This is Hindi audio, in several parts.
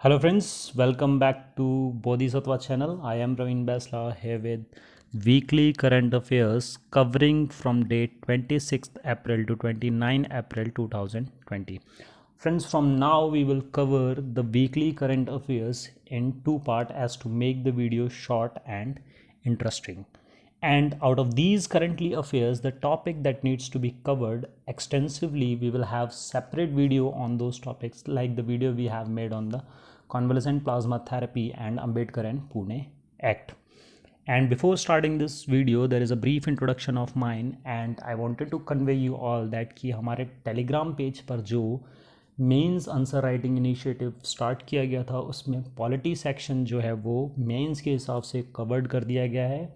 Hello friends, welcome back to Bodhisattva channel. I am Praveen Basla here with weekly current affairs covering from date 26th April to 29 April 2020. Friends, from now we will cover the weekly current affairs in two parts as to make the video short and interesting. And out of these currently affairs, the topic that needs to be covered extensively, we will have separate video on those topics, like the video we have made on the convalescent plasma therapy and Ambedkar and Pune Act. And before starting this video, there is a brief introduction of mine, and I wanted to convey you all that कि हमारे टेलीग्राम पेज पर जो mains answer writing initiative start किया गया था, उसमें पॉलिटी सेक्शन जो है वो मेंस के हिसाब से कवर्ड कर दिया गया है.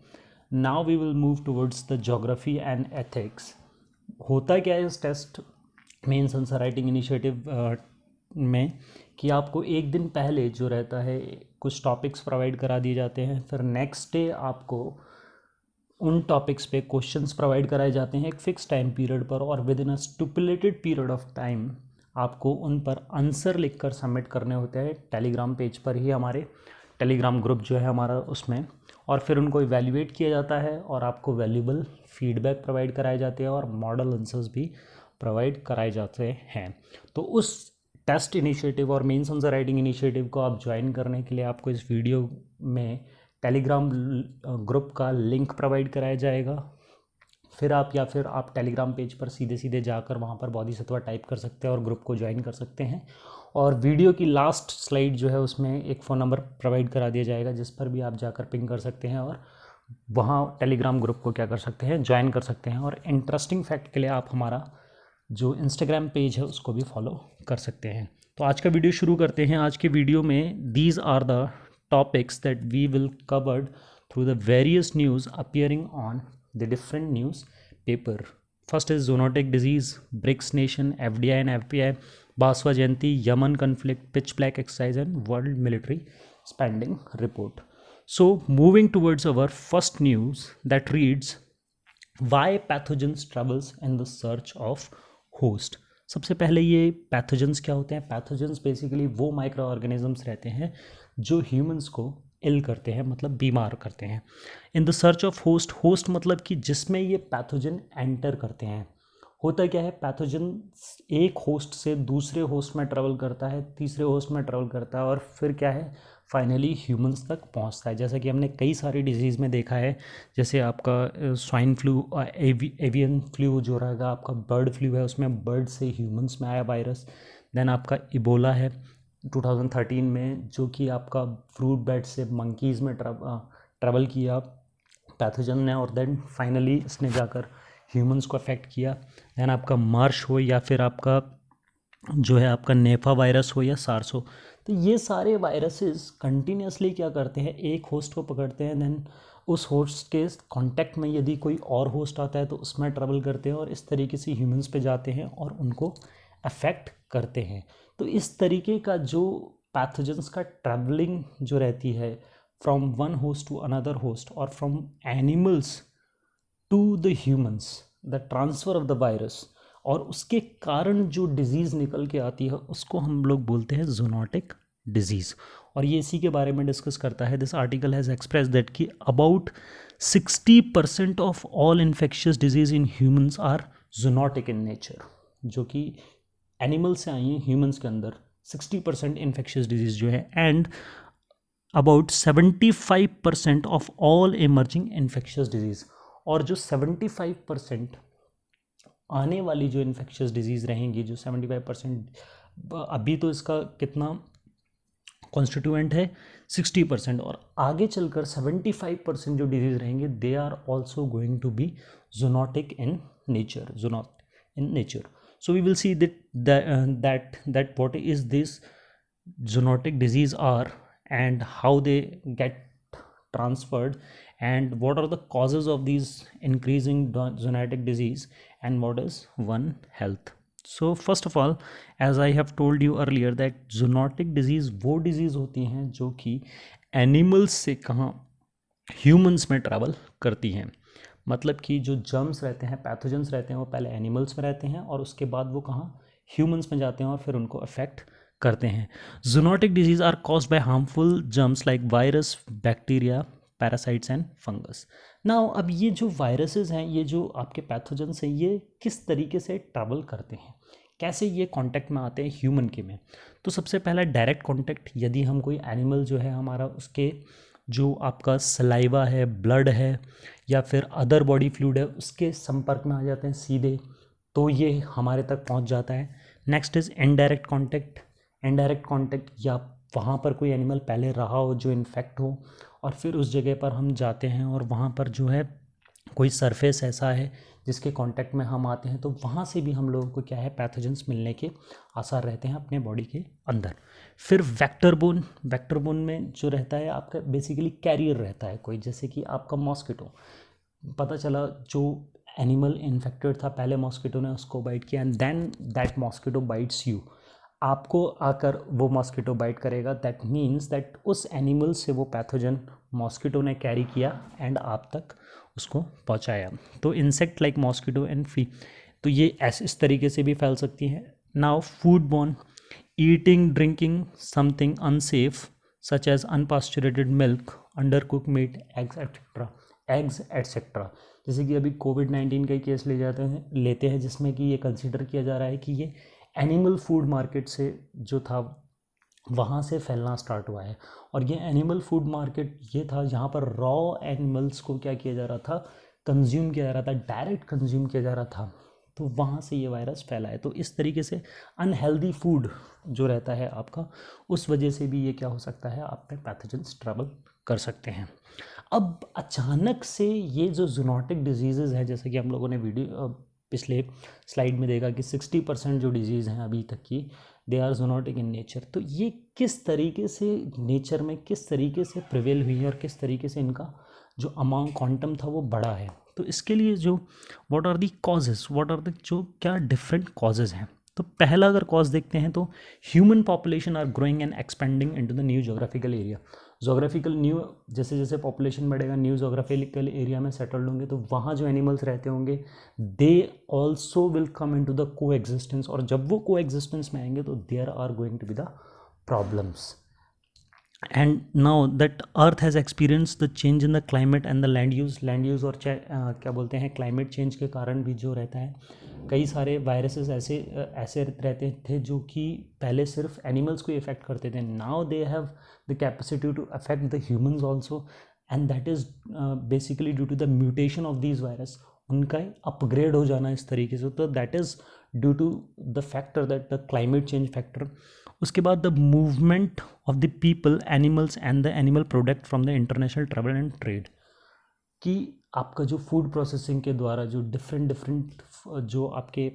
Now we will move towards the geography and ethics. होता क्या है इस test mains answer writing initiative में कि आपको एक दिन पहले जो रहता है कुछ टॉपिक्स प्रोवाइड करा दिए जाते हैं, फिर नेक्स्ट डे आपको उन टॉपिक्स पे क्वेश्चंस प्रोवाइड कराए जाते हैं एक फ़िक्स टाइम पीरियड पर, और with in a stipulated period of time आपको उन पर आंसर लिखकर सबमिट करने होते हैं टेलीग्राम पेज पर ही, हमारे टेलीग्राम ग्रुप जो है हमारा उसमें, और फिर उनको इवैल्यूएट किया जाता है और आपको वैल्यूबल फीडबैक प्रोवाइड कराए जाते हैं और मॉडल आंसर्स भी प्रोवाइड कराए जाते हैं. तो उस टेस्ट इनिशिएटिव और मेंस आंसर राइटिंग इनिशिएटिव को आप ज्वाइन करने के लिए आपको इस वीडियो में टेलीग्राम ग्रुप का लिंक प्रोवाइड कराया जाएगा. फिर आप टेलीग्राम पेज पर सीधे सीधे जाकर वहाँ पर बोधिसत्वा टाइप कर सकते हैं और ग्रुप को ज्वाइन कर सकते हैं. और वीडियो की लास्ट स्लाइड जो है उसमें एक फ़ोन नंबर प्रोवाइड करा दिया जाएगा जिस पर भी आप जाकर पिंग कर सकते हैं और वहाँ टेलीग्राम ग्रुप को क्या कर सकते हैं, ज्वाइन कर सकते हैं. और इंटरेस्टिंग फैक्ट के लिए आप हमारा जो इंस्टाग्राम पेज है उसको भी फॉलो कर सकते हैं. तो आज का वीडियो शुरू करते हैं. आज के वीडियो में these are the topics that we will covered through the various news appearing on the different newspaper. First is zoonotic disease, BRICS nation, FDI and FPI, Basava Jayanti, Yemen conflict, pitch black exercise and world military spending report. So moving towards our first news that reads, why pathogens travels in the search of host. सबसे पहले ये पैथोजेंस क्या होते हैं? पैथोजेंस बेसिकली वो माइक्रो ऑर्गेनिजम्स रहते हैं जो ह्यूमंस को इल करते हैं, मतलब बीमार करते हैं. In the search of host, host मतलब कि जिसमें ये पैथोजन एंटर करते हैं. होता क्या है, पैथोजन एक होस्ट से दूसरे होस्ट में ट्रेवल करता है, तीसरे होस्ट में ट्रेवल करता है और फिर क्या है, फाइनली ह्यूमंस तक पहुंचता है. जैसा कि हमने कई सारी डिजीज़ में देखा है, जैसे आपका स्वाइन फ्लू, एवियन फ्लू जो रहेगा, आपका बर्ड फ्लू है, उसमें बर्ड से ह्यूमंस में आया वायरस. देन आपका इबोला है 2013 में, जो कि आपका फ्रूट बैट से मंकीज़ में ट्रेवल किया पैथोजन ने, और देन फाइनली इसने जाकर ह्यूमंस को अफेक्ट किया. देन आपका मार्श हो या फिर आपका जो है आपका नेफा वायरस हो या सार्स हो, तो ये सारे वायरसेस कंटिन्यूसली क्या करते हैं, एक होस्ट को पकड़ते हैं, देन उस होस्ट के कांटेक्ट में यदि कोई और होस्ट आता है तो उसमें ट्रेवल करते हैं और इस तरीके से ह्यूमंस पे जाते हैं और उनको अफेक्ट करते हैं. तो इस तरीके का जो पैथोजेंस का ट्रैवलिंग जो रहती है from one host to another host और from animals to the humans, the transfer of the virus, और उसके कारण जो डिज़ीज़ निकल के आती है उसको हम लोग बोलते हैं जूनोटिक डिजीज़. और ये इसी के बारे में डिस्कस करता है. This article has express that कि about 60% of all infectious disease in humans are zoonotic in nature. जो कि एनिमल से आई हैं ह्यूमंस के अंदर 60% इन्फेक्शियस डिजीज़ जो है, and about 75% of all emerging infectious disease. और जो 75% आने वाली जो इन्फेक्शियस डिजीज़ रहेंगी, जो 75%, अभी तो इसका कितना कॉन्स्टिट्यूएंट है 60%, और आगे चलकर 75% जो डिजीज़ रहेंगे they are also going to be zoonotic in nature, zoonotic in nature. So we will see that what is this zoonotic disease are and how they get transferred and what are the causes of these increasing zoonotic disease and what is one health. So first of all, as I have told you earlier that zoonotic disease वो disease होती हैं जो कि animals से कहाँ humans में travel करती हैं. मतलब कि जो जर्म्स रहते हैं, पैथोजेंस रहते हैं, वो पहले एनिमल्स में रहते हैं और उसके बाद वो कहाँ ह्यूमंस में जाते हैं और फिर उनको अफेक्ट करते हैं। Zoonotic disease are caused by harmful germs like virus, bacteria, parasites and fungus. Now अब ये जो वायरसेस हैं, ये जो आपके पैथोजेंस हैं, ये किस तरीके से ट्रैवल करते हैं, कैसे ये कांटेक्ट में आते हैं ह्यूमन के में। तो सबसे पहला डायरेक्ट कांटेक्ट, यदि हम कोई एनिमल जो है हमारा, उसके जो आपका सलाइवा है, ब्लड है या फिर अदर बॉडी फ्लूइड है, उसके संपर्क में आ जाते हैं सीधे, तो ये हमारे तक पहुंच जाता है। Next is indirect contact. Indirect contact, या वहाँ पर कोई एनिमल पहले रहा हो जो इन्फेक्ट हो, और फिर उस जगह पर हम जाते हैं और वहाँ पर जो है कोई सरफेस ऐसा है जिसके कांटेक्ट में हम आते हैं, तो वहाँ से भी हम लोगों को क्या है, पैथोजेंस मिलने के आसार रहते हैं अपने बॉडी के अंदर। फिर वेक्टर बोन। वेक्टर बोन में जो रहता है आपका बेसिकली कैरियर रहता है कोई, जैसे कि आपका मॉस्किटो, पता चला जो एनिमल इन्फेक्टेड था पहले मॉस्किटो ने उसको बाइट किया, and then that mosquito bites you, आपको आकर वो मॉस्किटो बाइट करेगा। दैट मीन्स दैट उस एनिमल से वो पैथोजन मॉस्किटो ने कैरी किया एंड आप तक उसको पहुंचाया। तो insect like mosquito and flea, तो ये ऐसे इस तरीके से भी फैल सकती हैं। Now food borne, eating drinking something unsafe such as unpasteurised milk, under cook meat, eggs etcetera. जैसे कि अभी कोविड-19 का ही केस लेते हैं जिसमें कि ये कंसिडर किया जा रहा है कि ये एनिमल फूड मार्केट से जो था वहाँ से फैलना स्टार्ट हुआ है। और ये एनिमल फूड मार्केट ये था जहाँ पर रॉ एनिमल्स को क्या किया जा रहा था, कंज्यूम किया जा रहा था, डायरेक्ट कंज्यूम किया जा रहा था, तो वहाँ से ये वायरस फैला है। तो इस तरीके से अनहेल्दी फूड जो रहता है आपका, उस वजह से भी ये क्या हो सकता है, आप पे पैथोजेंस ट्रैवल कर सकते हैं। अब अचानक से ये जो जूनोटिक डिजीज़ेज़ हैं, जैसे कि हम लोगों ने वीडियो पिछले स्लाइड में देखा कि 60% जो डिजीज़ हैं अभी तक की, they are zoonotic in nature. तो ये किस तरीके से नेचर में किस तरीके से प्रिवेल हुई है और किस तरीके से इनका जो अमाउंट क्वांटम था वो बढ़ा है। तो इसके लिए जो what are the causes, what are the जो क्या डिफरेंट कॉजेज़ हैं। तो पहला अगर कॉज देखते हैं तो human population are growing and expanding into the new geographical area. Geographical new, जैसे जैसे पॉपुलेशन बढ़ेगा, न्यू जोग्राफिकल एरिया में सेटल्ड होंगे, तो वहाँ जो एनिमल्स रहते होंगे they also will come in to the coexistence, और जब वो को एग्जिस्टेंस में आएंगे तो there are going to be the problems. And now that earth has experience the change in the climate and the land use और क्या बोलते हैं, क्लाइमेट चेंज के कारण भी जो रहता है, कई सारे वायरसेस ऐसे रहते थे जो कि पहले सिर्फ एनिमल्स को इफेक्ट करते थे। Now they have the capacity to affect the humans also, and that is basically due to the mutation of these virus, उनका अपग्रेड हो जाना इस तरीके से। तो that is due to the factor that the climate change factor. उसके बाद the movement of the people, animals and the animal product from the international travel and trade, कि आपका जो फूड प्रोसेसिंग के द्वारा जो डिफरेंट जो आपके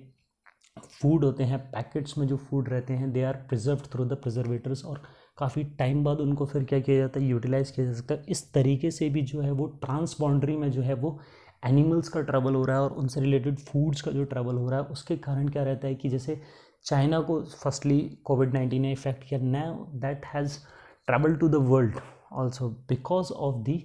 फूड होते हैं, पैकेट्स में जो फूड रहते हैं, they are preserved through the preservatives, और काफ़ी टाइम बाद उनको फिर क्या किया जाता है, यूटिलाइज़ किया जा सकता है। इस तरीके से भी जो है वो ट्रांस बाउंड्री में जो है वो एनिमल्स का ट्रैवल हो रहा है, और उनसे रिलेटेड फूड्स का जो ट्रैवल हो रहा है उसके कारण क्या रहता है कि जैसे चाइना को फर्स्टली कोविड-19 ने इफेक्ट किया, now that has travel to the world also because of the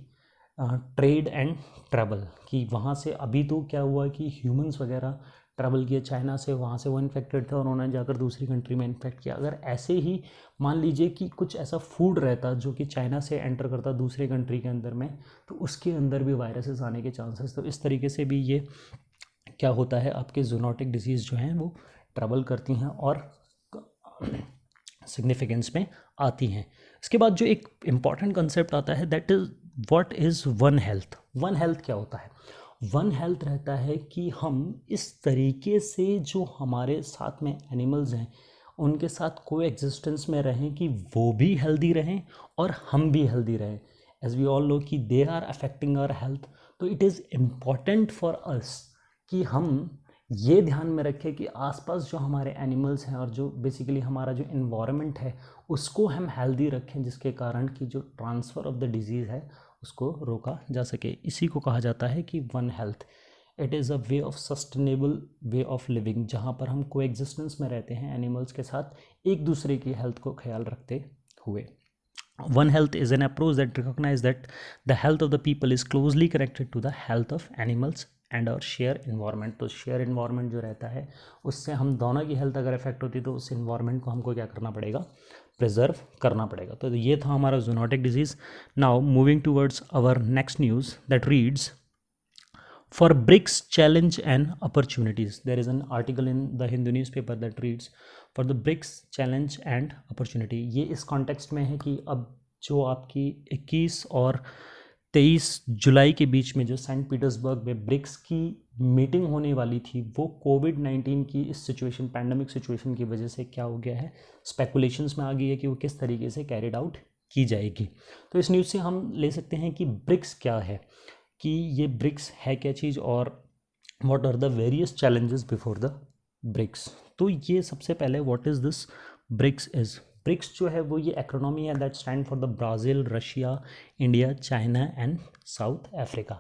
trade and travel, कि वहाँ से अभी तो क्या हुआ कि ह्यूमंस वगैरह ट्रैवल किए चाइना से, वहाँ से वो इन्फेक्टेड थे और उन्होंने जाकर दूसरी कंट्री में इन्फेक्ट किया। अगर ऐसे ही मान लीजिए कि कुछ ऐसा फूड रहता जो कि चाइना से एंटर करता दूसरी कंट्री के अंदर में, तो उसके अंदर भी वायरसेस आने के चांसेस। तो इस तरीके से भी ये क्या होता है, आपके जूनोटिक डिजीज़ जो हैं वो ट्रैवल करती हैं और सिग्निफिकेंस में आती हैं। इसके बाद जो एक इम्पॉर्टेंट कंसेप्ट आता है, that is what is one health. One health क्या होता है? वन हेल्थ रहता है कि हम इस तरीके से जो हमारे साथ में एनिमल्स हैं उनके साथ को एग्जिस्टेंस में रहें कि वो भी हेल्दी रहें और हम भी हेल्दी रहें। एज वी ऑल नो कि they are affecting our health, तो it is important for us कि हम ये ध्यान में रखें कि आसपास जो हमारे एनिमल्स हैं और जो बेसिकली हमारा जो इन्वायरमेंट है उसको हम हेल्दी रखें, जिसके कारण कि जो ट्रांसफ़र ऑफ द डिजीज़ है उसको रोका जा सके। इसी को कहा जाता है कि one health. It is a way of sustainable way of living, जहाँ पर हम को एग्जिस्टेंस में रहते हैं एनिमल्स के साथ, एक दूसरे की हेल्थ को ख्याल रखते हुए। One health is an approach that recognizes that the health of the people is closely connected to the health of animals and और शेयर इन्वायरमेंट। तो शेयर इन्वायरमेंट जो रहता है उससे हम दोनों की हेल्थ अगर इफेक्ट होती है तो उस इन्वायरमेंट को हमको क्या करना पड़ेगा, प्रिजर्व करना पड़ेगा। तो ये था हमारा zoonotic disease. Now moving towards our next news that reads, for BRICS challenge and opportunities. There is an article in the Hindu newspaper that reads, for the BRICS challenge and opportunity. ये इस कॉन्टेक्स्ट में है कि अब जो आपकी 21 और 23 जुलाई के बीच में जो सेंट पीटर्सबर्ग में ब्रिक्स की मीटिंग होने वाली थी, वो कोविड-19 की इस सिचुएशन, पैंडमिक सिचुएशन की वजह से क्या हो गया है, स्पेकुलेशंस में आ गई है कि वो किस तरीके से कैरिड आउट की जाएगी। तो इस न्यूज़ से हम ले सकते हैं कि ब्रिक्स क्या है, कि ये ब्रिक्स है क्या चीज़, और what are the various challenges before the BRICS. तो ये सबसे पहले what is this BRICS is, BRICS जो है वो ये एक्रोनॉमी है that stand for the Brazil, Russia, India, China and South Africa.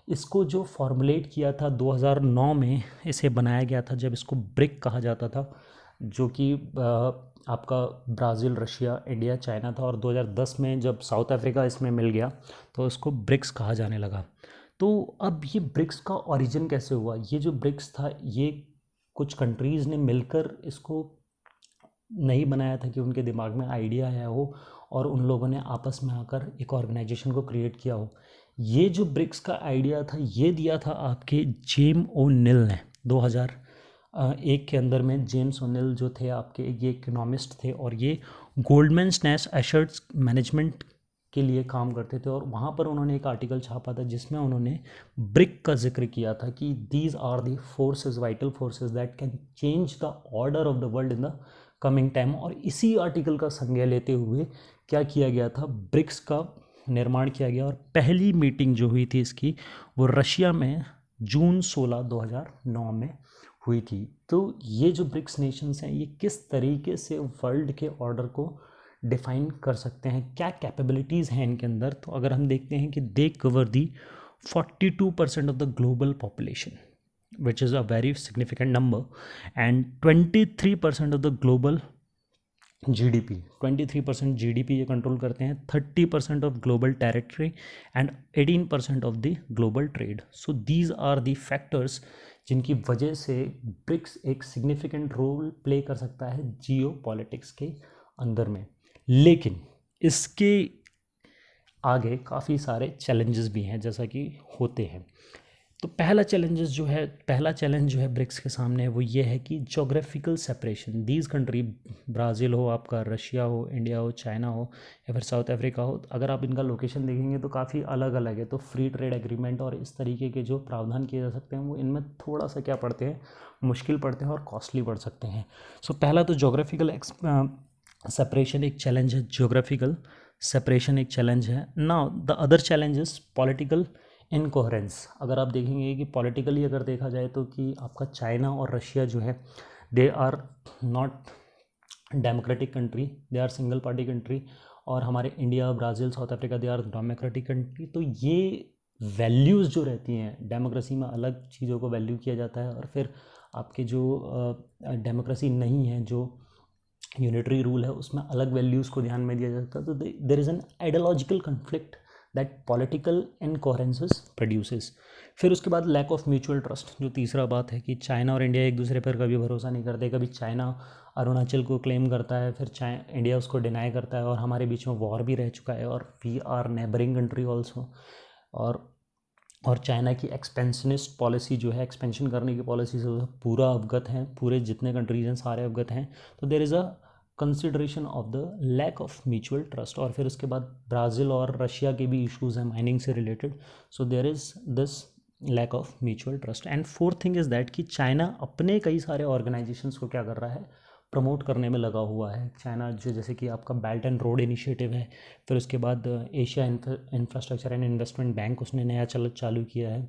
इसको जो फॉर्मुलेट किया था 2009 में इसे बनाया गया था, जब इसको ब्रिक कहा जाता था, जो कि आपका ब्राज़ील, रशिया, इंडिया, चाइना था, और 2010 में जब साउथ अफ्रीका इसमें मिल गया तो इसको ब्रिक्स कहा जाने लगा। तो अब ये ब्रिक्स का ओरिजिन कैसे हुआ, ये जो ब्रिक्स था ये कुछ कंट्रीज़ ने मिलकर इसको नहीं बनाया था कि उनके दिमाग में आइडिया आया हो और उन लोगों ने आपस में आकर एक ऑर्गेनाइजेशन को क्रिएट किया हो। ये जो ब्रिक्स का आइडिया था ये दिया था आपके जेम ओ निल ने 2001 के अंदर में। जेम्स ओनिल जो थे आपके, ये इकोनॉमिस्ट थे और ये गोल्डमैन स्नैच एसेट्स मैनेजमेंट के लिए काम करते थे, और वहाँ पर उन्होंने एक आर्टिकल छापा था जिसमें उन्होंने ब्रिक का जिक्र किया था कि these are the forces, vital forces that can change the order of the world in the coming time. और इसी आर्टिकल का संज्ञा लेते हुए क्या किया गया था, ब्रिक्स का निर्माण किया गया, और पहली मीटिंग जो हुई थी इसकी वो रशिया में जून 16, 2009 में हुई थी। तो ये जो ब्रिक्स नेशंस हैं ये किस तरीके से वर्ल्ड के ऑर्डर को डिफाइन कर सकते हैं, क्या कैपेबिलिटीज़ हैं इनके अंदर। तो अगर हम देखते हैं कि they cover the 42% of the global population, which is a very significant number, and 23% of the global GDP, 23% GDP ये कंट्रोल करते हैं, 30% of global territory and 18% of the global trade. So these are the factors जिनकी वजह से ब्रिक्स एक सिग्निफिकेंट रोल प्ले कर सकता है जियो पॉलिटिक्स के अंदर में। लेकिन इसके आगे काफ़ी सारे चैलेंजेस भी हैं जैसा कि होते हैं। तो पहला चैलेंज जो है ब्रिक्स के सामने वो ये है कि geographical separation. These country, Brazil हो आपका, रशिया हो, इंडिया हो, चाइना हो या फिर साउथ अफ्रीका हो, अगर आप इनका लोकेशन देखेंगे तो काफ़ी अलग अलग है। तो फ्री ट्रेड एग्रीमेंट और इस तरीके के जो प्रावधान किए जा सकते हैं वो इनमें थोड़ा सा क्या पड़ते हैं, मुश्किल पड़ते हैं और कॉस्टली पड़ सकते हैं। सो पहला तो जोग्राफिकल सेपरेशन एक चैलेंज है, जोग्राफिकल सेपरेशन एक चैलेंज है। Now the other challenge is political incoherence. अगर आप देखेंगे कि पॉलिटिकली अगर देखा जाए तो कि आपका चाइना और रशिया जो है they are not democratic country, they are single party country, और हमारे India, Brazil, South Africa they are democratic country. तो ये वैल्यूज़ जो रहती हैं डेमोक्रेसी में, अलग चीज़ों को वैल्यू किया जाता है, और फिर आपके जो डेमोक्रेसी नहीं है, जो यूनिटरी रूल है, उसमें अलग वैल्यूज़ को ध्यान में दिया जाता है। तो there is an ideological conflict that political incoherences produces. फिर उसके बाद लैक ऑफ म्यूचुअल ट्रस्ट, जो तीसरा बात है कि चाइना और इंडिया एक दूसरे पर कभी भरोसा नहीं करते। कभी चाइना अरुणाचल को क्लेम करता है, फिर इंडिया उसको डिनाई करता है, और हमारे बीच में वॉर भी रह चुका है, और we are neighbouring country also. और चाइना की एक्सपेंशनिस्ट पॉलिसी जो है, एक्सपेंशन करने की पॉलिसी से पूरा अवगत हैं, पूरे जितने कंट्रीज हैं सारे अवगत हैं। तो there is a consideration of the lack of mutual trust. और फिर उसके बाद ब्राज़ील और रशिया के भी इश्यूज़ हैं माइनिंग से related. So there is this lack of mutual trust. And fourth thing is that कि चाइना अपने कई सारे ऑर्गेनाइजेशंस को क्या कर रहा है, प्रमोट करने में लगा हुआ है। चाइना जो, जैसे कि आपका बेल्ट एंड रोड इनिशिएटिव है, फिर उसके बाद Asia infrastructure and investment bank उसने नया चालू किया है।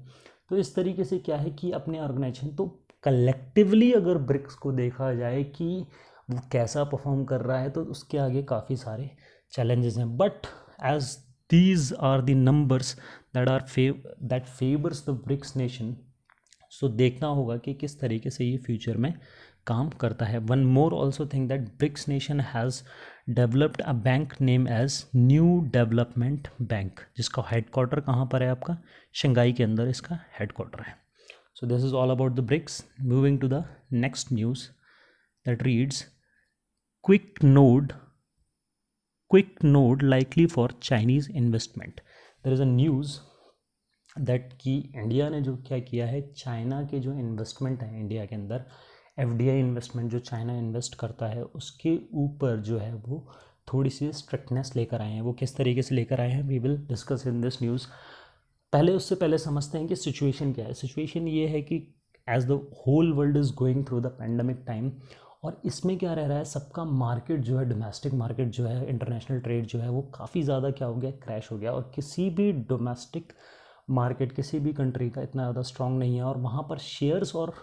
तो इस तरीके से क्या है कि अपने ऑर्गेनाइजेशन, तो कलेक्टिवली अगर ब्रिक्स को देखा जाए कि वो कैसा परफॉर्म कर रहा है, तो उसके आगे काफ़ी सारे चैलेंजेस हैं। But as these are the numbers that favours the BRICS nation, so देखना होगा कि किस तरीके से ये फ्यूचर में काम करता है। One more also think that BRICS nation has developed a bank name as New Development Bank, जिसका हेडक्वार्टर कहाँ पर है आपका, शंघाई के अंदर इसका हेडक्वार्टर है। So this is all about the BRICS. Moving to the next news that reads, quick node likely for Chinese investment. There is a news that कि इंडिया ने जो क्या किया है, चाइना के जो इन्वेस्टमेंट है इंडिया के अंदर, एफडीआई इन्वेस्टमेंट जो चाइना इन्वेस्ट करता है उसके ऊपर जो है वो थोड़ी सी स्ट्रिक्टनेस लेकर आए हैं. वो किस तरीके से लेकर आए हैं, we will discuss in this news. उससे पहले समझते हैं कि सिचुएशन क्या है. सिचुएशन ये है कि as the whole world is going through the pandemic time, और इसमें क्या रह रहा है, सबका मार्केट जो है, डोमेस्टिक मार्केट जो है, इंटरनेशनल ट्रेड जो है वो काफ़ी ज़्यादा क्या हो गया, क्रैश हो गया. और किसी भी डोमेस्टिक मार्केट किसी भी कंट्री का इतना ज़्यादा स्ट्रॉन्ग नहीं है, और वहाँ पर शेयर्स और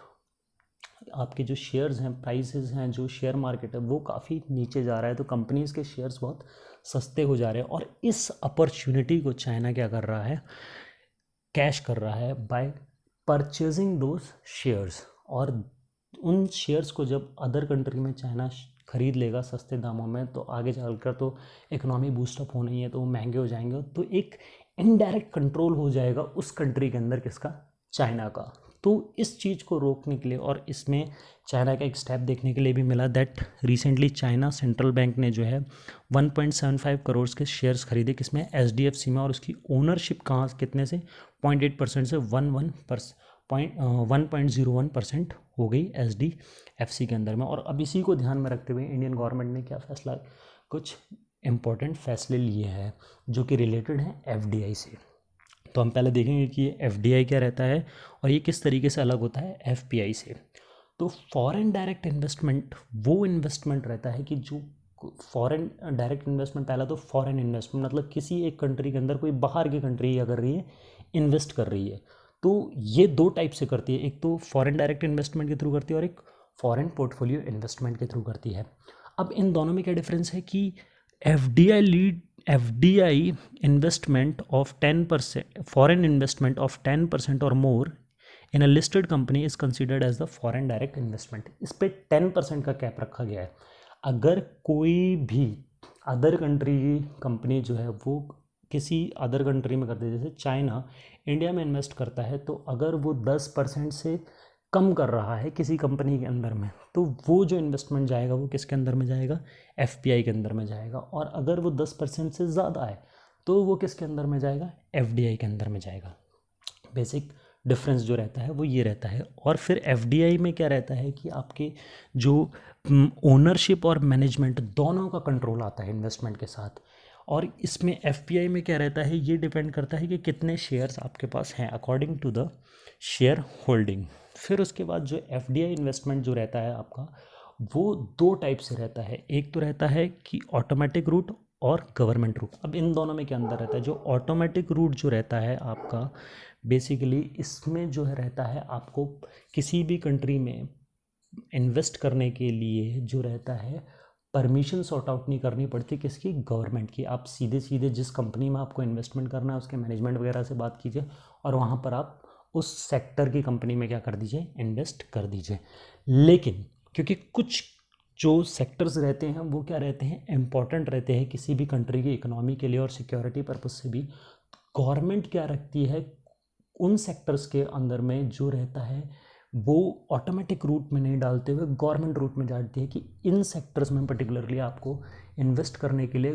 आपके जो शेयर्स हैं, प्राइसेस हैं, जो शेयर मार्केट है वो काफ़ी नीचे जा रहा है. तो कंपनीज़ के शेयर्स बहुत सस्ते हो जा रहे हैं, और इस अपॉर्चुनिटी को चाइना क्या कर रहा है, कैश कर रहा है बाय परचेजिंग दोज शेयर्स. और उन शेयर्स को जब अदर कंट्री में चाइना खरीद लेगा सस्ते दामों में, तो आगे चलकर तो इकोनॉमी बूस्टअप होनी है, तो वो महंगे हो जाएंगे, तो एक इनडायरेक्ट कंट्रोल हो जाएगा उस कंट्री के अंदर, किसका, चाइना का. तो इस चीज़ को रोकने के लिए, और इसमें चाइना का एक स्टेप देखने के लिए भी मिला that recently China central bank ने जो है 1.75 करोड़ के शेयर्स खरीदे, किसमें, एचडीएफसी में. और उसकी ओनरशिप कहाँ कितने से 0.8% से 1.01% हो गई एचडीएफसी के अंदर में. और अब इसी को ध्यान में रखते हुए इंडियन गवर्नमेंट ने क्या फैसला, कुछ इम्पोर्टेंट फैसले लिए हैं जो कि रिलेटेड हैं एफडीआई से. तो हम पहले देखेंगे कि ये एफडीआई क्या रहता है और ये किस तरीके से अलग होता है एफपीआई से. तो फॉरेन डायरेक्ट इन्वेस्टमेंट वो इन्वेस्टमेंट रहता है कि जो फॉरेन डायरेक्ट इन्वेस्टमेंट, पहला तो फॉरेन इन्वेस्टमेंट मतलब किसी एक कंट्री के अंदर कोई बाहर की कंट्री क्या कर रही है, इन्वेस्ट कर रही है. तो ये दो टाइप से करती है, एक तो फॉरेन डायरेक्ट इन्वेस्टमेंट के थ्रू करती है और एक फॉरेन पोर्टफोलियो इन्वेस्टमेंट के थ्रू करती है. अब इन दोनों में क्या डिफरेंस है कि FDI investment of 10%, foreign investment of 10% और more in a listed company is considered as the foreign direct investment. इस पर 10% का कैप रखा गया है. अगर कोई भी अदर कंट्री की कंपनी जो है वो किसी अदर कंट्री में करती है, जैसे चाइना इंडिया में इन्वेस्ट करता है, तो अगर वो 10% से कम कर रहा है किसी कंपनी के अंदर में, तो वो जो इन्वेस्टमेंट जाएगा वो किसके अंदर में जाएगा, एफपीआई के अंदर में जाएगा. और अगर वो 10% से ज़्यादा है तो वो किसके अंदर में जाएगा, एफडीआई के अंदर में जाएगा. बेसिक डिफरेंस जो रहता है वो ये रहता है. और फिर एफडीआई में क्या रहता है कि आपके जो ओनरशिप और मैनेजमेंट दोनों का कंट्रोल आता है इन्वेस्टमेंट के साथ. और इसमें एफपीआई में क्या रहता है, ये डिपेंड करता है कि कितने शेयर्स आपके पास हैं according to the share holding. फिर उसके बाद जो एफडीआई इन्वेस्टमेंट जो रहता है आपका, वो दो टाइप से रहता है. एक तो रहता है कि ऑटोमेटिक रूट और गवर्नमेंट रूट. अब इन दोनों में क्या अंतर रहता है, जो ऑटोमेटिक रूट जो रहता है आपका, बेसिकली इसमें जो है रहता है आपको किसी भी कंट्री में इन्वेस्ट करने के लिए जो रहता है परमिशन सॉर्ट आउट नहीं करनी पड़ती, किसकी, गवर्नमेंट की. आप सीधे सीधे जिस कंपनी में आपको इन्वेस्टमेंट करना है उसके मैनेजमेंट वगैरह से बात कीजिए और वहाँ पर आप उस सेक्टर की कंपनी में क्या कर दीजिए, इन्वेस्ट कर दीजिए. लेकिन क्योंकि कुछ जो सेक्टर्स रहते हैं वो क्या रहते हैं, इम्पॉर्टेंट रहते हैं किसी भी कंट्री की इकोनॉमी के लिए और सिक्योरिटी पर्पज से भी, गवर्नमेंट क्या रखती है उन सेक्टर्स के अंदर में जो रहता है वो ऑटोमेटिक रूट में नहीं डालते हुए गवर्नमेंट रूट में डालती है कि इन सेक्टर्स में पर्टिकुलरली आपको इन्वेस्ट करने के लिए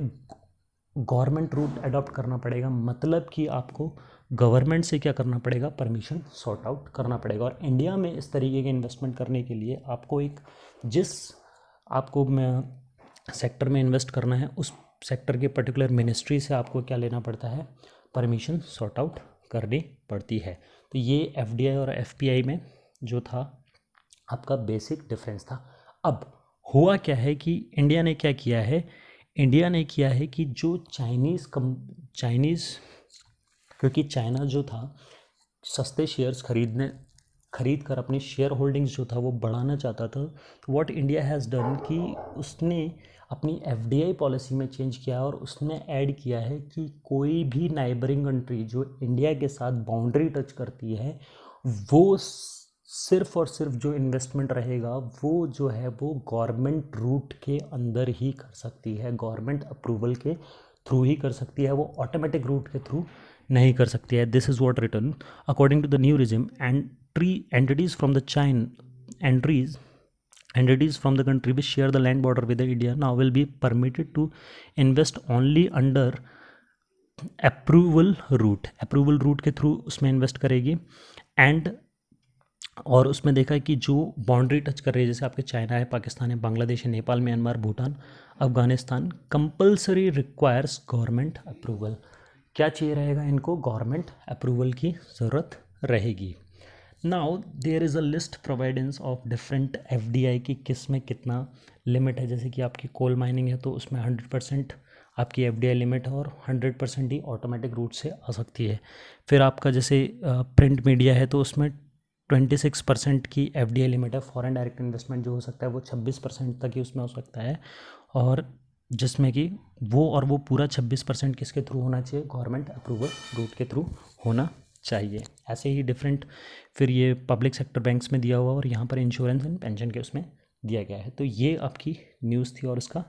गवर्नमेंट रूट अडॉप्ट करना पड़ेगा. मतलब कि आपको गवर्नमेंट से क्या करना पड़ेगा, परमिशन सॉर्ट आउट करना पड़ेगा. और इंडिया में इस तरीके के इन्वेस्टमेंट करने के लिए आपको जिस आपको सेक्टर में इन्वेस्ट करना है उस सेक्टर के पर्टिकुलर मिनिस्ट्री से आपको क्या लेना पड़ता है, परमिशन सॉर्ट आउट करनी पड़ती है. तो ये एफडीआई और एफपीआई में जो था आपका बेसिक डिफरेंस था. अब हुआ क्या है कि इंडिया ने क्या किया है कि जो चाइनीज़ क्योंकि चाइना जो था सस्ते शेयर्स खरीद कर अपनी शेयर होल्डिंग्स जो था वो बढ़ाना चाहता था. तो व्हाट इंडिया हैज़ डन कि उसने अपनी एफडीआई पॉलिसी में चेंज किया और उसने ऐड किया है कि कोई भी नाइबरिंग कंट्री जो इंडिया के साथ बाउंड्री टच करती है वो सिर्फ और सिर्फ जो इन्वेस्टमेंट रहेगा वो जो है वो गवर्नमेंट रूट के अंदर ही कर सकती है, गवर्नमेंट अप्रूवल के थ्रू ही कर सकती है, वो ऑटोमेटिक रूट के थ्रू नहीं कर सकती है. This is what written according to the new regime and entities from the China entities from the country which share the land border with the India now will be permitted to invest only under approval route के थ्रू उसमें इन्वेस्ट करेगी। एंड और उसमें देखा है कि जो बाउंड्री टच कर रही है, जैसे आपके चाइना है, पाकिस्तान है, बांग्लादेश है, Nepal, Myanmar, Bhutan, Afghanistan, compulsory requires government approval. क्या चाहिए रहेगा इनको? गवर्नमेंट अप्रूवल की ज़रूरत रहेगी। Now there is a list providence of different FDI की किस में कितना लिमिट है। जैसे कि आपकी कोल माइनिंग है तो उसमें 100% आपकी एफडीआई लिमिट है और 100% ही ऑटोमेटिक रूट से आ सकती है। फिर आपका जैसे प्रिंट मीडिया है तो उसमें 26% की एफडीआई लिमिट है। फॉरेन डायरेक्ट इन्वेस्टमेंट जो हो सकता है वो 26% तक ही उसमें हो सकता है, और जिसमें कि वो पूरा 26% किसके थ्रू होना चाहिए? गवर्नमेंट अप्रूवल रूट के थ्रू होना चाहिए। ऐसे ही डिफरेंट फिर ये पब्लिक सेक्टर बैंक्स में दिया हुआ और यहाँ पर इंश्योरेंस एंड पेंशन के उसमें दिया गया है। तो ये आपकी न्यूज़ थी और इसका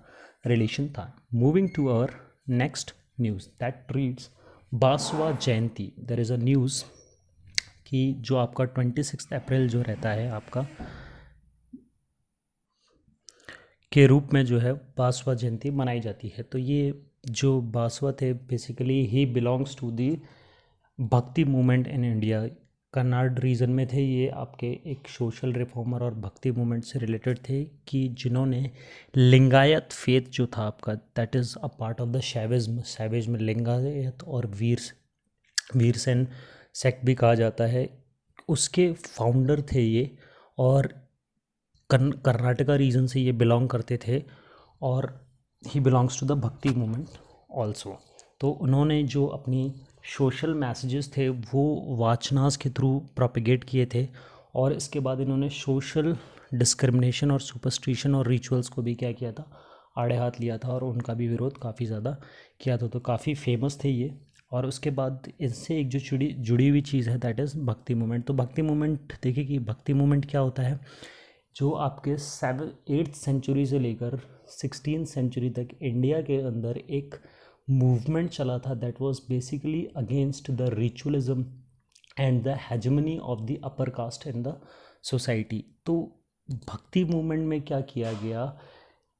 रिलेशन था। Moving to our next news that reads Basava Jayanti. There is a news कि जो आपका 26 अप्रैल जो रहता है आपका के रूप में जो है बासवा जयंती मनाई जाती है। तो ये जो बासवा थे बेसिकली ही belongs to the bhakti movement in India. Kannada region में थे ये, आपके एक सोशल रिफॉर्मर और भक्ति मूवमेंट से रिलेटेड थे कि जिन्होंने लिंगायत फेथ जो था आपका, that is a part of the Shaivism Lingayat और वीरसेन सेक्ट भी कहा जाता है, उसके फाउंडर थे ये। और कर्नाटका रीजन से ये बिलोंग करते थे और ही belongs to the bhakti movement also. तो उन्होंने जो अपनी सोशल मैसेजेस थे वो वाचनास के थ्रू प्रोपिगेट किए थे, और इसके बाद इन्होंने सोशल डिस्क्रिमिनेशन और सुपरस्टिशन और रिचुअल्स को भी क्या किया था? आड़े हाथ लिया था और उनका भी विरोध काफ़ी ज़्यादा किया था। तो काफ़ी फेमस थे ये। और उसके बाद इससे एक जो जुड़ी हुई चीज़ है दैट इज़ भक्ति मूवमेंट। तो भक्ति मूवमेंट देखिए कि भक्ति मूवमेंट क्या होता है। जो आपके 8th सेंचुरी से लेकर 16th सेंचुरी तक इंडिया के अंदर एक मूवमेंट चला था that was basically against the ritualism and the hegemony of the upper caste in the society. तो भक्ति मूवमेंट में क्या किया गया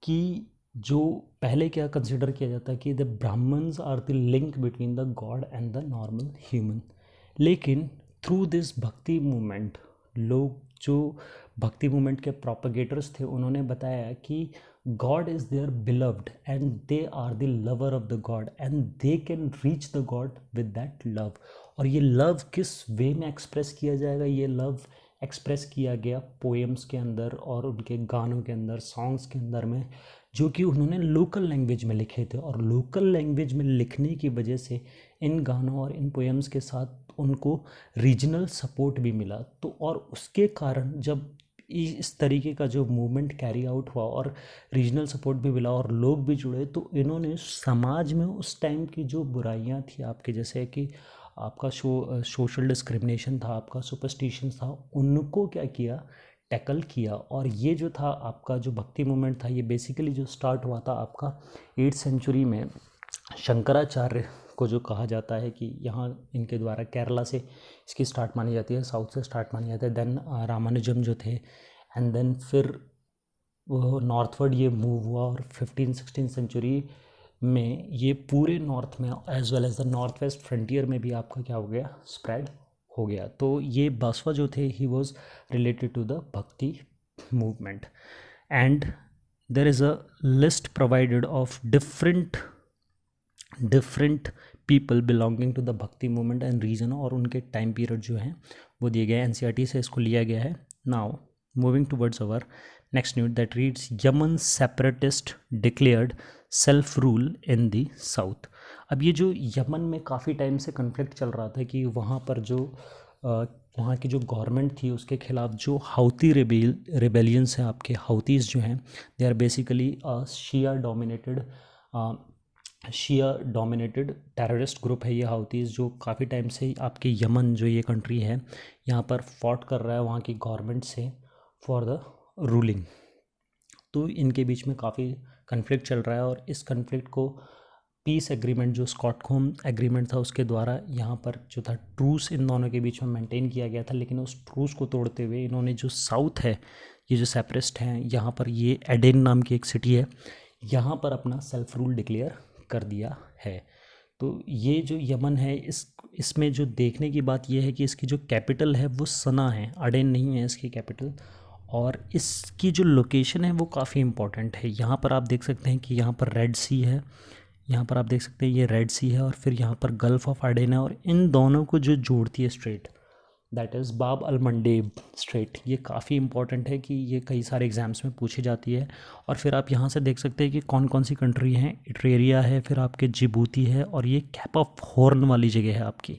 कि जो पहले क्या कंसिडर किया जाता है कि the Brahmins are the link between the God and the normal human. लेकिन थ्रू दिस भक्ति मूवमेंट लोग जो भक्ति मूवमेंट के प्रोपगेटर्स थे उन्होंने बताया कि God is their beloved and they are the lover of the God and they can reach the God with that love. और ये लव किस वे में एक्सप्रेस किया जाएगा? ये लव एक्सप्रेस किया गया पोएम्स के अंदर और उनके गानों के अंदर, सॉन्ग्स के अंदर में, जो कि उन्होंने लोकल लैंग्वेज में लिखे थे। और लोकल लैंग्वेज में लिखने की वजह से इन गानों और इन पोएम्स के साथ उनको रीजनल सपोर्ट भी मिला। तो और उसके कारण जब इस तरीके का जो मूवमेंट कैरी आउट हुआ और रीजनल सपोर्ट भी मिला और लोग भी जुड़े, तो इन्होंने समाज में उस टाइम की जो बुराइयां थी आपके, जैसे कि आपका सोशल डिस्क्रिमिनेशन था, आपका सुपरस्टिशन था, उनको क्या किया? टैकल किया। और ये जो था आपका जो भक्ति मूवमेंट था ये बेसिकली जो स्टार्ट हुआ था आपका 8th सेंचुरी में शंकराचार्य को जो कहा जाता है कि यहाँ इनके द्वारा केरला से इसकी स्टार्ट मानी जाती है, साउथ से स्टार्ट मानी जाती है। देन रामानुजम जो थे, एंड देन फिर वो नॉर्थवर्ड ये मूव हुआ और 15-16 सेंचुरी में ये पूरे नॉर्थ में as well as the North West Frontier में भी आपका क्या हो गया? स्प्रेड हो गया। तो ये बासवा जो थे he was related to the bhakti movement. And there is a list provided of different people belonging to the bhakti movement and region, और उनके टाइम पीरियड जो हैं वो दिए गए हैं। एनसीईआरटी से इसको लिया गया है। Now moving towards our next news that reads Yemen separatist declared self rule in the south. अब ये जो यमन में काफ़ी टाइम से कन्फ्लिक्ट चल रहा था कि वहाँ पर जो वहाँ की जो गवर्नमेंट थी उसके खिलाफ जो हाउती रिबेलियंस हैं आपके, हाउतीज़ जो हैं they are basically Shia dominated terrorist group है ये हाउतीज़, जो काफ़ी टाइम से आपके यमन जो ये कंट्री है यहाँ पर फॉट कर रहा है वहाँ की गवर्नमेंट से फॉर द रूलिंग। तो इनके बीच में काफ़ी कन्फ्लिक्ट चल रहा है और इस कन्फ्लिक्ट को पीस एग्रीमेंट जो स्टॉकहोम एग्रीमेंट था उसके द्वारा यहाँ पर जो था ट्रूस इन दोनों के बीच में मेंटेन किया गया था, लेकिन उस ट्रूस को तोड़ते हुए इन्होंने जो साउथ है, ये जो सेपरेटिस्ट हैं यहाँ पर, ये एडेन नाम की एक सिटी है, यहाँ पर अपना सेल्फ रूल डिक्लेयर कर दिया है। तो ये जो यमन है, इसमें जो देखने की बात यह है कि इसकी जो कैपिटल है वो सना है, अडेन नहीं है इसकी कैपिटल। और इसकी जो लोकेशन है वो काफ़ी इंपॉर्टेंट है। यहाँ पर आप देख सकते हैं कि यहाँ पर रेड सी है, यहाँ पर आप देख सकते हैं ये रेड सी है, और फिर यहाँ पर गल्फ ऑफ अडेन है, और इन दोनों को जो जोड़ती है स्ट्रेट, दैट इज़ बाब अल मंडेब स्ट्रेट। ये काफ़ी इंपॉर्टेंट है कि ये कई सारे एग्जाम्स में पूछी जाती है। और फिर आप यहाँ से देख सकते हैं कि कौन कौन सी कंट्री हैं, इट्रेरिया है, फिर आपके जिबूती है, और ये कैप ऑफ हॉर्न वाली जगह है आपकी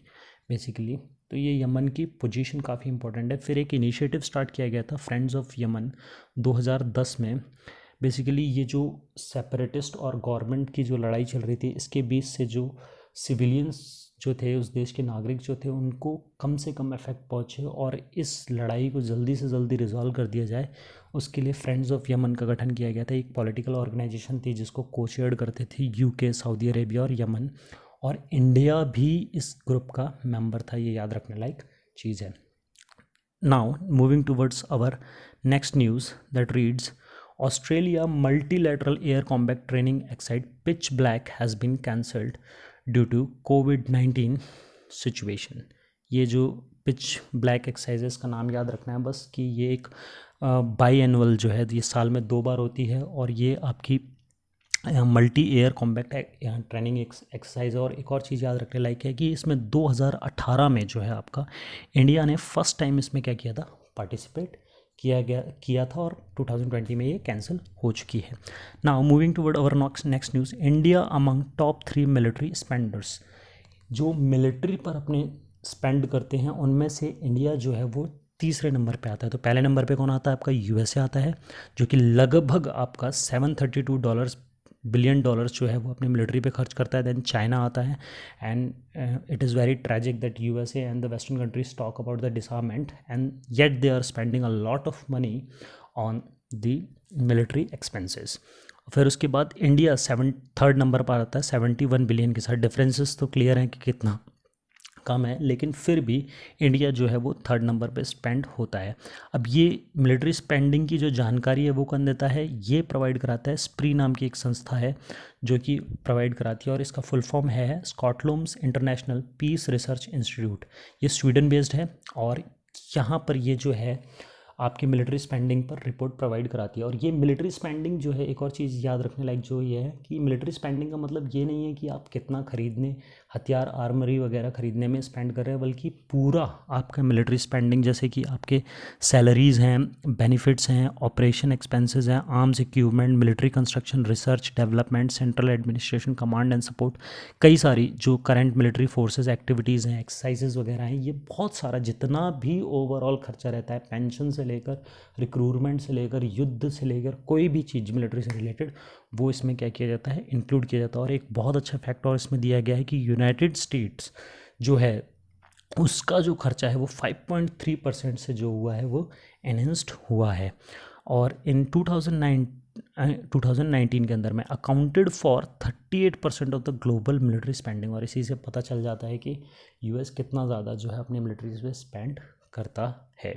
बेसिकली। तो ये यमन की पोजीशन काफ़ी इंपॉर्टेंट है। फिर एक इनिशिएटिव स्टार्ट किया गया था फ्रेंड्स ऑफ यमन 2010 में। बेसिकली ये जो सेपरेटिस्ट और गवर्नमेंट की जो लड़ाई चल रही थी, इसके बीच से जो सिविलियंस जो थे, उस देश के नागरिक जो थे, उनको कम से कम इफेक्ट पहुँचे और इस लड़ाई को जल्दी से जल्दी रिजॉल्व कर दिया जाए, उसके लिए फ्रेंड्स ऑफ यमन का गठन किया गया था। एक पॉलिटिकल ऑर्गेनाइजेशन थी जिसको कोचेयर्ड करते थे यूके, सऊदी अरेबिया और यमन, और इंडिया भी इस ग्रुप का मेंबर था। ये याद रखने लायक चीज़ है। Now moving towards our next news that reads, Australia multilateral air combat training exercise Pitch Black has been cancelled due to COVID-19 situation। ये जो पिच ब्लैक एक्सरसाइजेस का नाम याद रखना है बस, कि ये एक बाई एनुअल जो है, ये साल में 2 बार होती है, और ये आपकी multi air combat training exercise है। और एक और चीज़ याद रखने लायक है कि इसमें 2018 में जो है आपका इंडिया ने फर्स्ट टाइम इसमें क्या किया था, पार्टिसिपेट किया था, और 2020 में ये कैंसिल हो चुकी है। Now moving toward our next news, India among top 3 military spenders. जो मिलिट्री पर अपने स्पेंड करते हैं उनमें से इंडिया जो है वो तीसरे नंबर पे आता है। तो पहले नंबर पे कौन आता है, आपका यूएसए आता है, जो कि लगभग आपका $732 बिलियन जो है वो अपनी मिलिट्री पे खर्च करता है। देन चाइना आता है, and it is very tragic that USA and the western countries talk about the disarmament and yet they are spending a lot of money on the military expenses. फिर उसके बाद इंडिया थर्ड नंबर पर आता है 71 बिलियन के साथ। डिफरेंसेस तो क्लियर हैं कि कितना कम है, लेकिन फिर भी इंडिया जो है वो थर्ड नंबर पे स्पेंड होता है। अब ये मिलिट्री स्पेंडिंग की जो जानकारी है वो कौन देता है, ये प्रोवाइड कराता है स्प्री नाम की एक संस्था है जो कि प्रोवाइड कराती है, और इसका फुल फॉर्म है Scotland International Peace Research Institute. ये स्वीडन बेस्ड है, और यहाँ पर ये जो है आपकी मिलिट्री स्पेंडिंग पर रिपोर्ट प्रोवाइड कराती है। और ये मिलिट्री स्पेंडिंग जो है, एक और चीज़ याद रखने लायक जो ये है कि मिलिट्री स्पेंडिंग का मतलब ये नहीं है कि आप कितना खरीदने, हथियार, आर्मरी वगैरह खरीदने में स्पेंड कर रहे हैं, बल्कि पूरा आपका मिलिट्री स्पेंडिंग, जैसे कि आपके सैलरीज़ हैं, बेनिफिट्स हैं, ऑपरेशन एक्सपेंसेस हैं, arms equipment, military construction, research development, central administration, command and support, कई सारी जो करंट मिलिट्री फोर्सेज एक्टिविटीज़ हैं, एक्सरसाइजेज वगैरह हैं, ये बहुत सारा जितना भी ओवरऑल खर्चा रहता है, पेंशन से लेकर, रिक्रूटमेंट से लेकर, युद्ध से लेकर, कोई भी चीज़ मिलिट्री से रिलेटेड, वो इसमें क्या किया जाता है, इंक्लूड किया जाता है। और एक बहुत अच्छा फैक्ट और इसमें दिया गया है कि यूनाइटेड स्टेट्स जो है उसका जो खर्चा है वो 5.3% से जो हुआ है वो एनहेंस्ड हुआ है। और इन 2019 के अंदर में accounted for 38% of the global military spending. और इसी से पता चल जाता है कि यूएस कितना ज़्यादा जो है अपनी मिलिट्रीज पे स्पेंड करता है।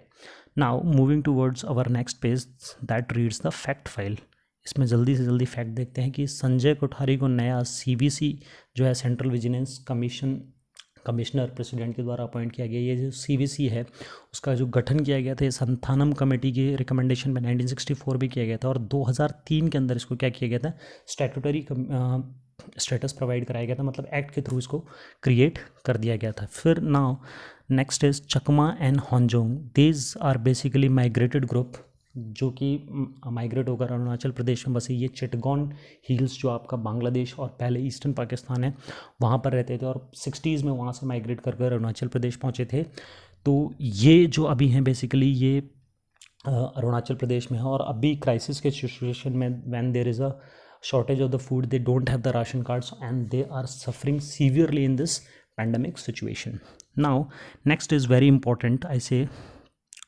Now moving towards our next page that reads the fact file. इसमें जल्दी से जल्दी फैक्ट देखते हैं कि संजय कोठारी को नया सीवीसी जो है सेंट्रल विजिलेंस कमिश्नर प्रेसिडेंट के द्वारा अपॉइंट किया गया। ये जो सीवीसी है उसका जो गठन किया गया था, संथानम कमेटी के रिकमेंडेशन में 1964 भी किया गया था, और 2003 के अंदर इसको क्या किया गया था, स्टैट्यूटरी स्टेटस प्रोवाइड कराया गया था, मतलब एक्ट के थ्रू इसको क्रिएट कर दिया गया था। फिर now next is Chakma and Hajong. These are basically migrated group जो कि माइग्रेट होकर अरुणाचल प्रदेश में बसे। ये चिटगोन हिल्स जो आपका बांग्लादेश और पहले ईस्टर्न पाकिस्तान है वहाँ पर रहते थे, और 60s में वहाँ से माइग्रेट कर अरुणाचल प्रदेश पहुँचे थे। तो ये जो अभी हैं बेसिकली ये अरुणाचल प्रदेश में है, और अभी क्राइसिस के सिचुएशन में when there is a shortage of the food, they don't have the ration cards and they are suffering severely in this pandemic situation. Now next is very important, I say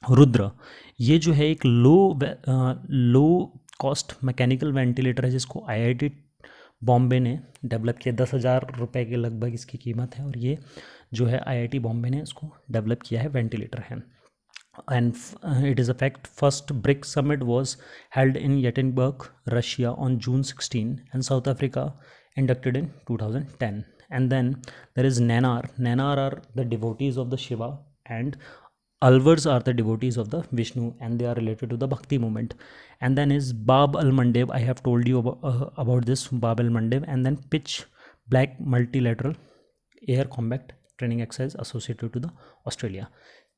Rudra. ये जो है एक लो कॉस्ट मैकेनिकल वेंटिलेटर है जिसको आईआईटी बॉम्बे ने डेवलप किया। 10,000 रुपये के लगभग इसकी कीमत है और ये जो है IIT बॉम्बे ने इसको डेवलप किया है, वेंटिलेटर है। And it is a fact, first BRICS summit was held in Yekaterinburg, Russia on June 16, and South Africa inducted in 2010. And then there is Nanar. Nanar are the devotees of the Shiva, and Alvars are the devotees of the Vishnu, and they are related to the Bhakti movement. And then is Bab al Mandeb. I have told you about this Bab al Mandeb. And then Pitch Black Multilateral Air Combat Training Exercise associated to the Australia.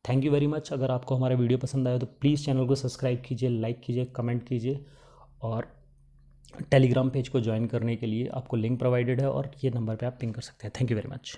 Thank you very much. अगर आपको हमारा वीडियो पसंद आया तो प्लीज़ चैनल को सब्सक्राइब कीजिए, लाइक कीजिए, कमेंट कीजिए, और टेलीग्राम पेज को ज्वाइन करने के लिए आपको लिंक प्रोवाइडेड है और ये नंबर पे आप पिंग कर सकते हैं। Thank you very much.